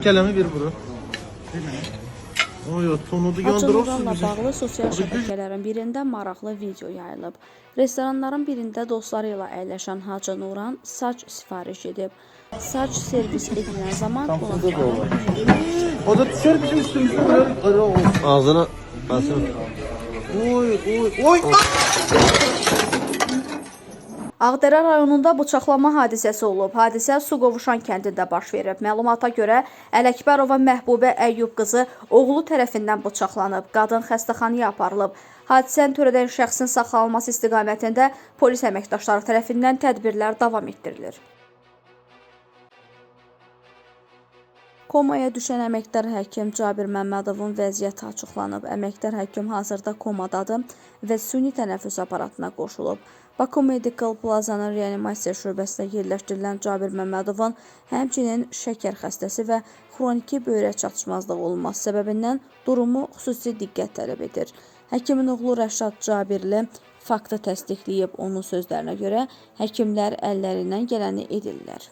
Kələmi bir bura. Oy, tonudu yandırırsın Hacı bizi. bağlı sosial şəbəkələrin birində maraqlı video yayılıb. Restoranların birində dostları ilə əyləşən Hacı Nuran saç sifariş edib. Saç servis edilən zaman qonaqların O da düşer bizim üstümüzde böyle. Ağzına basın. Oy, oy, oy. Ağdərə rayonunda bıçaqlama hadisəsi olub. Hadisə Suqovuşan kəndində baş verib. Məlumata görə Ələkbərova Məhbubə Əyyub qızı oğlu tərəfindən bıçaqlanıb. Qadın xəstəxanaya aparılıb. Hadisəni törədən şəxsin saxlanılması istiqamətində polis əməkdaşları tərəfindən tədbirlər davam etdirilir. Komaya düşən əməkdar həkim Cabir Məmmədovun vəziyyəti açıqlanıb. Əməkdar həkim hazırda komadadır və süni tənəffüs aparatına qoşulub. Baku Medical Plaza'nın reanimasiya şöbəsinə yerləşdirilən Cabir Məmmədovun həmçinin şəkər xəstəsi və xroniki böyrək çatışmazlığı olması səbəbindən durumu xüsusi diqqət tələb edir. Həkimin oğlu Rəşad Cabirli faktı təsdiqləyib. Onun sözlərinə görə həkimlər əllərindən gələni edirlər.